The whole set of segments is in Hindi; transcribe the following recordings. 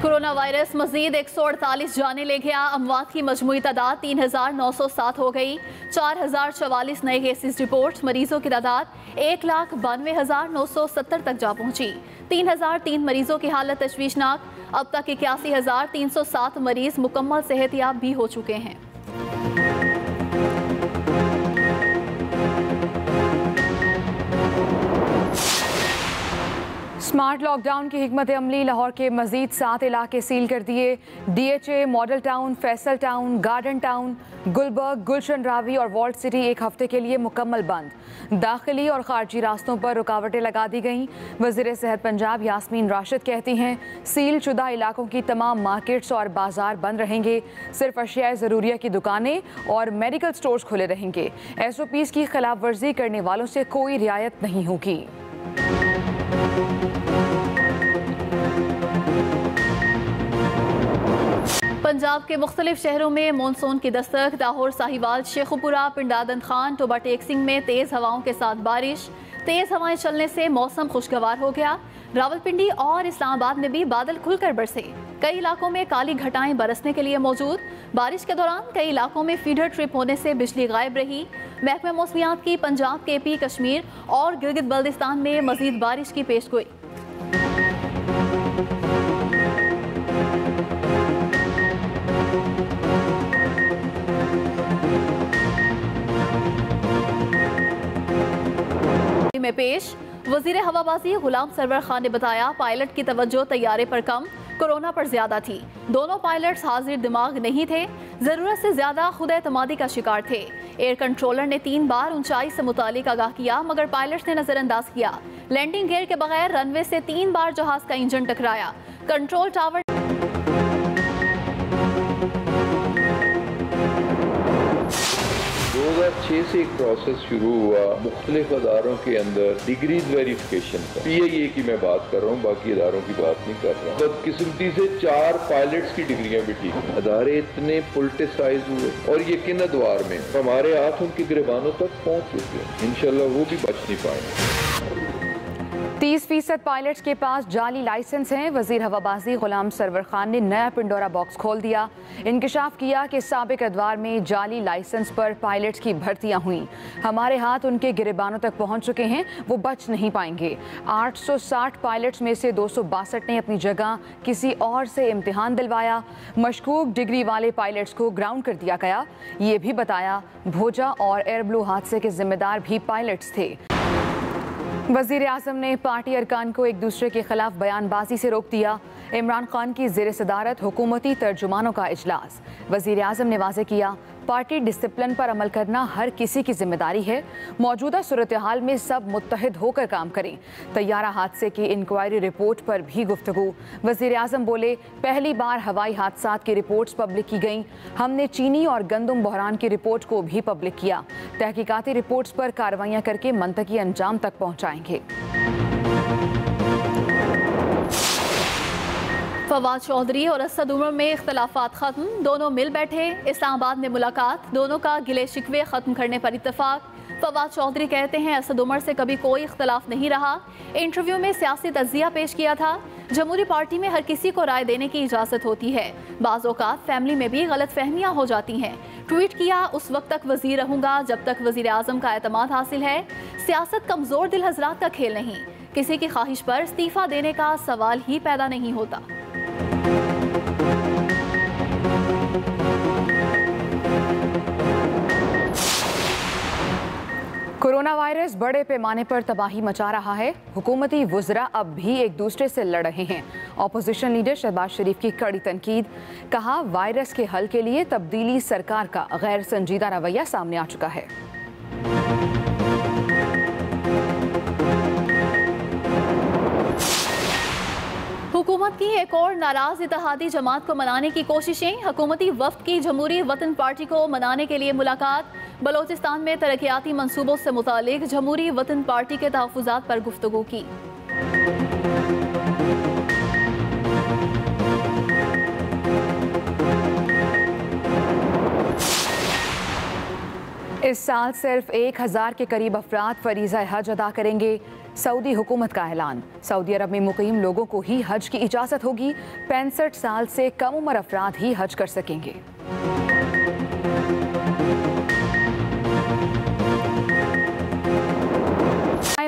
कोरोना वायरस मजीद 148 जाने ले गया। अमवात की मजमूई तादाद 3907 हो गई। 4044 नए केसेस रिपोर्ट। मरीजों की तादाद 1,92,970 तक जा पहुंची। 3003 मरीजों की हालत तशवीशनाक। अब तक 81,307 मरीज मुकम्मल सेहतियाब भी हो चुके हैं। स्मार्ट लॉकडाउन की हिकमत अमली। लाहौर के मजीद 7 इलाके सील कर दिए। DHA, model town, Faisal town, garden town, Gulberg, Gulshan Ravi और वॉल्ट सिटी एक हफ्ते के लिए मुकम्मल बंद। दाखिली और खारजी रास्तों पर रुकावटें लगा दी गईं। वज़ीर सेहत पंजाब यास्मीन राशिद कहती हैं सील शुदा इलाकों की तमाम मार्केट्स और बाजार बंद रहेंगे। सिर्फ अशिया ज़रूरिया की दुकानें और मेडिकल स्टोर्स खुले रहेंगे। SOPs की खिलाफ वर्जी करने वालों से कोई रियायत नहीं होगी। पंजाब के मुख्तलिफ शहरों में मानसून की दस्तक। लाहौर, साहिवाल, शेखुपुरा, पिंडादन खान, टोबा टेकसिंग में तेज़ हवाओं के साथ बारिश। तेज़ हवाएं चलने से मौसम खुशगवार हो गया। रावलपिंडी और इस्लामाबाद में भी बादल खुलकर बरसे। कई इलाकों में काली घटाएं बरसने के लिए मौजूद। बारिश के दौरान कई इलाकों में फीडर ट्रिप होने से बिजली गायब रही। महकमा मौसमियात की पंजाब, KP, कश्मीर और गिलगित बल्दिस्तान में मजीद बारिश की पेशगोई। में पेश वजीर हवाबाजी गुलाम सरवर खान ने बताया पायलट की तवज्जो तैयारे पर कम, कोरोना पर ज्यादा थी। दोनों पायलट्स हाजिर दिमाग नहीं थे, जरूरत से ज्यादा खुद एतमादी का शिकार थे। एयर कंट्रोलर ने 3 बार ऊंचाई से मुतालिक आगाह किया मगर पायलट्स ने नजरअंदाज किया। लैंडिंग गियर के बगैर रनवे से 3 बार जहाज का इंजन टकराया। कंट्रोल टावर 2006 से एक प्रोसेस शुरू हुआ मुख्तलिफ अदारों के अंदर डिग्रीज वेरिफिकेशन का। PIA की मैं बात कर रहा हूँ, बाकी अदारों की बात नहीं कर रहा। बदकिस्मती से 4 पायलट्स की डिग्रियां भी ठीक। अदारे इतने पोलिटिसाइज हुए और ये किन अदवार में हमारे हाथ उनकी गिरबानों तक पहुँच चुके हैं। इंशाल्लाह वो भी बच नहीं पाएंगे। 30% पायलट्स के पास जाली लाइसेंस हैं। वजीर हवाबाजी गुलाम सरवर खान ने नया पिंडोरा बॉक्स खोल दिया। इंकशाफ किया कि साबिक अदवार में जाली लाइसेंस पर पायलट्स की भर्तियां हुई। हमारे हाथ उनके गिरबानों तक पहुंच चुके हैं, वो बच नहीं पाएंगे। 860 पायलट्स में से 262 ने अपनी जगह किसी और से इम्तिहान दिलवाया। मशकूक डिग्री वाले पायलट्स को ग्राउंड कर दिया गया। ये भी बताया भोजा और एयर ब्लू हादसे के जिम्मेदार भी पायलट्स थे। वज़ीर आज़म ने पार्टी अरकान को एक दूसरे के खिलाफ बयानबाजी से रोक दिया। इमरान खान की ज़ेर सदारत हुकूमती तर्जुमानों का इजलास। वज़ीर आज़म ने वाज़ेह किया पार्टी डिसिप्लिन पर अमल करना हर किसी की जिम्मेदारी है। मौजूदा सूरत हाल में सब मुत्तहिद होकर काम करें। तैयारा हादसे की इंक्वायरी रिपोर्ट पर भी गुफ्तगू। वज़ीर आज़म बोले पहली बार हवाई हादसात की रिपोर्ट्स पब्लिक की गईं। हमने चीनी और गंदम बहरान की रिपोर्ट को भी पब्लिक किया। तहकीकाती रिपोर्ट्स पर कार्रवाइयाँ करके मंतकी अंजाम तक पहुँचाएंगे। फवाद चौधरी और असद उमर में इख्तलाफात खत्म। दोनों मिल बैठे। इस्लामाबाद में मुलाकात। दोनों का गिले शिकवे खत्म करने पर इत्तेफाक। फवाद चौधरी कहते हैं असद उमर से कभी कोई इख्तलाफ नहीं रहा। इंटरव्यू में सियासी तज्जिया पेश किया था। जमहूरी पार्टी में हर किसी को राय देने की इजाज़त होती है। बाज़ औक़ात फैमिली में भी गलत फहमियाँ हो जाती हैं। ट्वीट किया उस वक्त तक वज़ीर रहूँगा जब तक वज़ीर आज़म का एतमाद हासिल है। सियासत कमज़ोर दिल हज़रात का खेल नहीं। किसी की ख्वाहिश पर इस्तीफ़ा देने का सवाल ही पैदा नहीं होता। कोरोना वायरस बड़े पैमाने पर तबाही मचा रहा है। हुकूमती वुज़रा अब भी एक दूसरे से लड़ रहे हैं। ऑपोजिशन लीडर शहबाज शरीफ की कड़ी तनकीद। कहा वायरस के हल के लिए तब्दीली सरकार का गैर संजीदा रवैया सामने आ चुका है। हुकूमत की एक और नाराज इत्तेहादी जमात को मनाने की कोशिशें। हुकूमती वफ्द की जमहूरी वतन पार्टी को मनाने के लिए मुलाकात। बलोचिस्तान में तरक्याती मंसूबों से मुतालिक जमहूरी वतन पार्टी के तहफ़्फ़ुज़ात पर गुफ्तगू की। इस साल सिर्फ 1000 के करीब अफराद फरीज़ा हज अदा करेंगे। सऊदी हुकूमत का ऐलान। सऊदी अरब में मुकीम लोगों को ही हज की इजाज़त होगी। 65 साल से कम उम्र अफराद ही हज कर सकेंगे।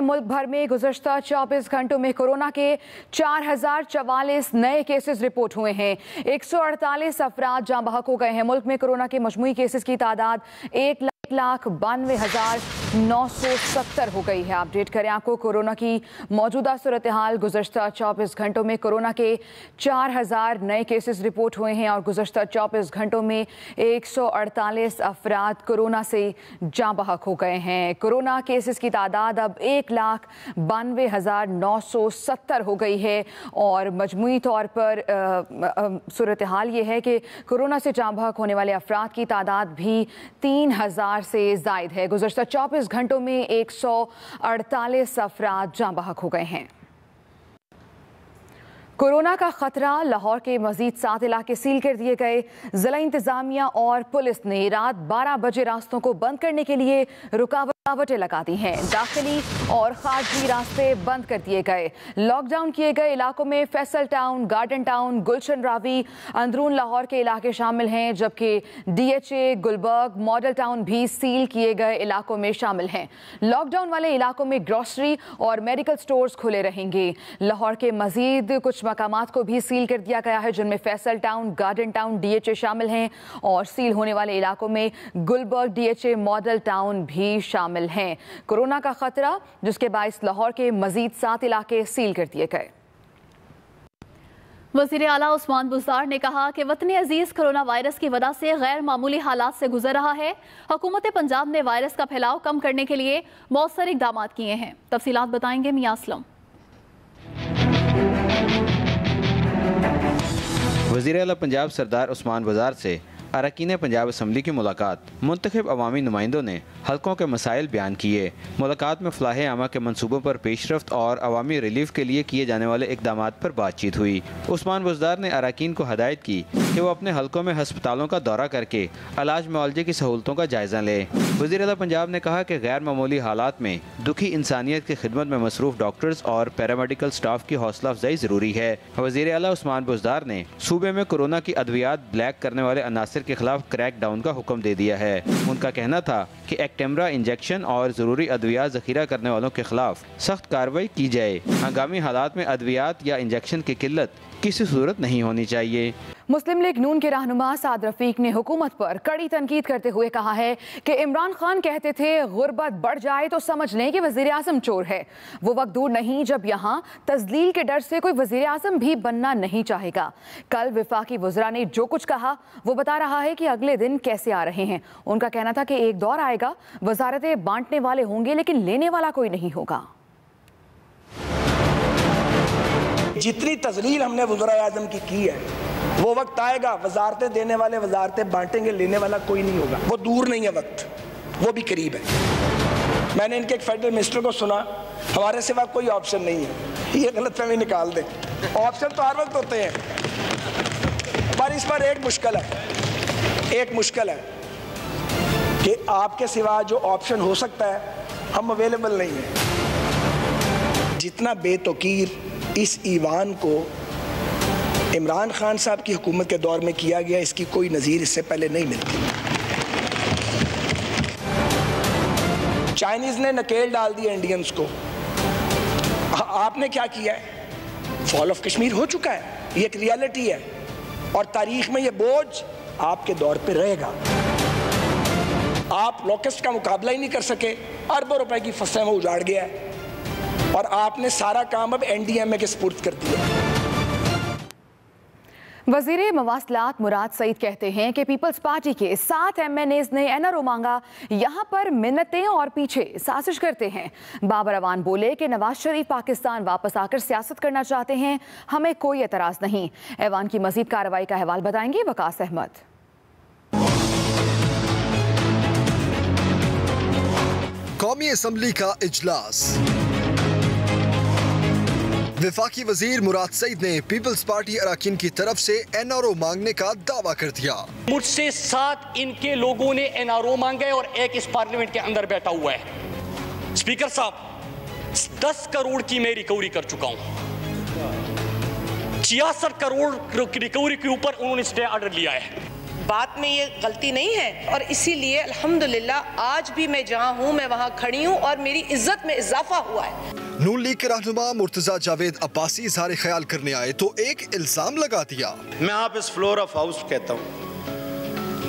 मुल्क भर में गुज़श्ता 24 घंटों में कोरोना के 4044 नए केसेस रिपोर्ट हुए हैं। 148 अफराद जाँ बहक हो गए हैं। मुल्क में कोरोना के मजमूई केसेस की तादाद 1,92,970 हो गई है। अपडेट करें आपको कोरोना की मौजूदा सूरत हाल। गुज़श्ता 24 घंटों में कोरोना के 4000 नए केसेस रिपोर्ट हुए हैं और गुज़श्ता 24 घंटों में 148 अफराद कोरोना से जाँ बहक हो गए हैं। कोरोना केसेस की तादाद अब 1,92,970 हो गई है और मजमूई तौर पर सूरत हाल ये है कि कोरोना से जाँ बहक होने वाले अफराद की तादाद भी 3000 से ज़ायद है। गुज़श्ता 24 घंटों में 148 अफराद जाँ बहक हो गए हैं। कोरोना का खतरा। लाहौर के मजीद 7 इलाके सील कर दिए गए। जिला इंतजामिया और पुलिस ने रात 12 बजे रास्तों को बंद करने के लिए रुकावटें लगा दी हैं। दाखिली और खारजी रास्ते बंद कर दिए गए। लॉकडाउन किए गए इलाकों में फैसल टाउन, गार्डन टाउन, गुलशन रावी, अंदरून लाहौर के इलाके शामिल हैं, जबकि DHA, गुलबर्ग, मॉडल टाउन भी सील किए गए इलाकों में शामिल हैं। लॉकडाउन वाले इलाकों में ग्रोसरी और मेडिकल स्टोर्स खुले रहेंगे। लाहौर के मजीद कुछ मकामात को भी सील कर दिया गया है, जिनमें Faisal town, garden town, DHA शामिल हैं और सील होने वाले इलाकों में गुलबर्ग, DHA, मॉडल टाउन भी शामिल हैं। कोरोना का खतरा, जिसके बायस लाहौर के मजीद 7 इलाके सील कर दिए गए। वज़ीर आला उस्मान बुज़दार ने कहा कि वतन अजीज़ कोरोना वायरस की वजह से गैर मामूली हालात से गुजर रहा है। हुकूमत पंजाब ने वायरस का फैलाव कम करने के लिए मौसर इक़दाम किए हैं। तफसीलात बताएंगे मियां असलम। वज़ीर आला पंजाब सरदार उस्मान बुज़दार से अरकान पंजाब असम्बली की मुलाकात। मुंतखब अवामी नुमाइंदों ने हलकों के मसाइल बयान किए। मुलाकात में फलाह आमा के मनसूबों पर पेशरफ्त और अवामी रिलीफ के लिए किए जाने वाले इकदाम पर बातचीत हुई। उस्मान बुज़दार ने अरकान को हदायत की कि वो अपने हलकों में हस्पतालों का दौरा करके इलाज मुआलजे की सहूलतों का जायज़ा लें। वज़ीर आला पंजाब ने कहा कि गैर मामूली हालात में दुखी इंसानियत की खिदमत में मसरूफ़ डॉक्टर्स और पैरामेडिकल स्टाफ की हौसला अफजाई ज़रूरी है। वज़ीर आला उस्मान बुज़दार ने सूबे में कोरोना की अद्वियात ब्लैक करने वाले अनासर के खिलाफ क्रैक डाउन का हुक्म दे दिया है। उनका कहना था कि एक्टेमरा इंजेक्शन और ज़रूरी अद्वियात ज़ख़ीरा करने वालों के खिलाफ सख्त कार्रवाई की जाए। हंगामी हालात में अद्वियात या इंजेक्शन की किल्लत किसी सूरत नहीं होनी चाहिए। मुस्लिम लीग नून के रहनुमा साद रफीक ने हुकूमत पर कड़ी तनकीद करते हुए कहा है कि इमरान खान कहते थे गुर्बत बढ़ जाए तो समझ लें कि वज़ीर आज़म चोर है। वो वक्त दूर नहीं जब यहाँ तज़लील के डर से कोई वज़ीर आज़म भी बनना नहीं चाहेगा। कल वफाकी वज़रा ने जो कुछ कहा वो बता रहा है कि अगले दिन कैसे आ रहे हैं। उनका कहना था कि एक दौर आएगा, वज़ारतें बांटने वाले होंगे लेकिन लेने वाला कोई नहीं होगा। जितनी तज़लील हमने वज़ीर आज़म की है, वो वक्त आएगा वजारतें देने वाले वजारतें बांटेंगे, लेने वाला कोई नहीं होगा। वो दूर नहीं है वक्त, वो भी करीब है। मैंने इनके एक फेडरल मिनिस्टर को सुना, हमारे सिवा कोई ऑप्शन नहीं है। ये गलतफहमी निकाल दें, ऑप्शन तो हर वक्त होते हैं, पर इस पर एक मुश्किल है कि आपके सिवा जो ऑप्शन हो सकता है हम अवेलेबल नहीं है। जितना बेतौकीर इस ईवान को इमरान खान साहब की हुकूमत के दौर में किया गया, इसकी कोई नज़ीर इससे पहले नहीं मिलती। चाइनीज़ ने नकेल डाल दिया इंडियंस को, आपने क्या किया है? फॉल ऑफ कश्मीर हो चुका है, ये एक रियलिटी है और तारीख में ये बोझ आपके दौर पे रहेगा। आप लोकस्ट का मुकाबला ही नहीं कर सके, अरबों रुपए की फसलें वो उजाड़ गया है और आपने सारा काम अब NDMA के सुपुर्द कर दिया। वज़ीर मवासलात मुराद सईद कहते हैं कि पीपल्स पार्टी के 7 MNAs ने NRO मांगा, यहाँ पर मिन्नतें और पीछे साजिश करते हैं। बाबर अवान बोले कि नवाज शरीफ पाकिस्तान वापस आकर सियासत करना चाहते हैं, हमें कोई एतराज़ नहीं। ऐवान की मजीद कार्रवाई का अहवाल बताएंगे वकास अहमद। कौमी असम्बली का इजलास वफाकी वजीर मुराद सईद ने पीपल्स पार्टी अरकान की तरफ से NRO मांगने का दावा कर दिया। मुझसे 7 इनके लोगों ने NRO मांगे और एक इस पार्लियामेंट के अंदर बैठा हुआ है। स्पीकर साहब, 10 करोड़ की मैं रिकवरी कर चुका हूं। 66 करोड़ रिकवरी के ऊपर उन्होंने स्टे ऑर्डर लिया है। बात में ये गलती नहीं है और इसीलिए अल्हम्दुलिल्लाह आज भी मैं जहां हूं मैं वहां खड़ी हूं और मेरी इज्जत में इजाफा हुआ है। नून लीग के रहनुमा मुर्तजा जावेद अब्बासी इजहार ख्याल करने आए तो एक इल्जाम लगा दिया। मैं आप इस फ्लोर ऑफ हाउस कहता हूँ,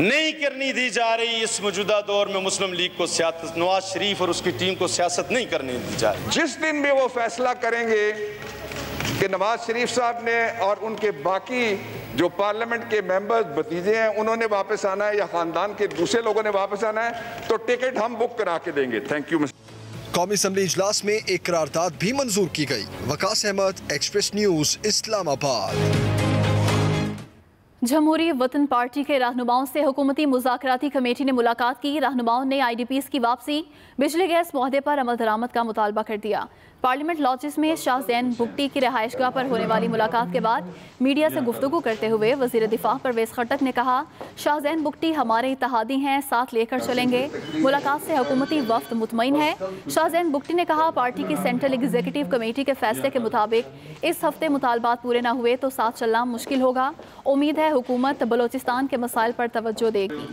नहीं करनी दी जा रही इस मौजूदा दौर में मुस्लिम लीग को सियासत, नवाज शरीफ और उसकी टीम को सियासत नहीं करने दी जा रही। जिस दिन भी वो फैसला करेंगे कि नवाज शरीफ साहब ने और उनके बाकी जो पार्लियामेंट के मेंबर्स भतीजे हैं उन्होंने वापस आना है या खानदान के दूसरे लोगों ने वापस आना है तो टिकट हम बुक करा के देंगे। Thank you. कौमी असम्बली इजलास में एक करारदाद भी मंजूर की गई। Waqas Ahmad, express news, Islamabad. Jamhoori Watan party के रहनुमाओं से हुकूमती मुज़ाकराती कमेटी ने मुलाकात की। रहनुमाओं ने IDPs की वापसी, बिजली गैस मुआहदे पर अमल दरामद का मुतालबा कर दिया। पार्लियामेंट लॉजेस में शाह जैन बुगटी की रिहाइशगाह पर होने वाली मुलाकात के बाद मीडिया से गुफ्तगू करते हुए वज़ीर दिफा परवेज़ खट्टक ने कहा, शाह जैन बुगटी हमारे इत्तेहादी हैं, साथ लेकर चलेंगे। मुलाकात से हुकूमती वफ्द मुतमईन है। शाह जैन बुगटी ने कहा, पार्टी की सेंट्रल एग्जीक्यूटिव कमेटी के फैसले के मुताबिक इस हफ्ते मुतालबात पूरे न हुए तो साथ चलना मुश्किल होगा। उम्मीद है हुकूमत बलोचिस्तान के मसाइल पर तवज्जो देगी।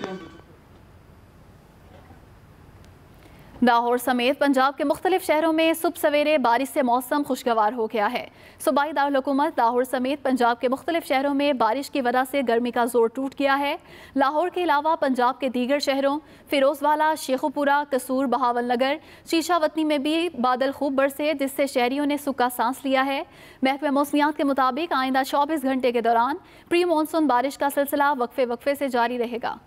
लाहौर समेत पंजाब के मुख्तलिफ शहरों में सुबह सवेरे बारिश से मौसम खुशगवार हो गया है। सूबाई दारुल-हुकूमत लाहौर समेत पंजाब के मुख्तलिफ शहरों में बारिश की वजह से गर्मी का जोर टूट गया है। लाहौर के अलावा पंजाब के दीगर शहरों फिरोजवाला, शेखुपुरा, कसूर, बहावलनगर, शीशावतनी में भी बादल खूब बरसे, जिससे शहरियों ने सूखा सांस लिया है। महकमा मौसमियात के मुताबिक आइंदा 24 घंटे के दौरान प्री मानसून बारिश का सिलसिला वक्फे वक्फे से जारी रहेगा।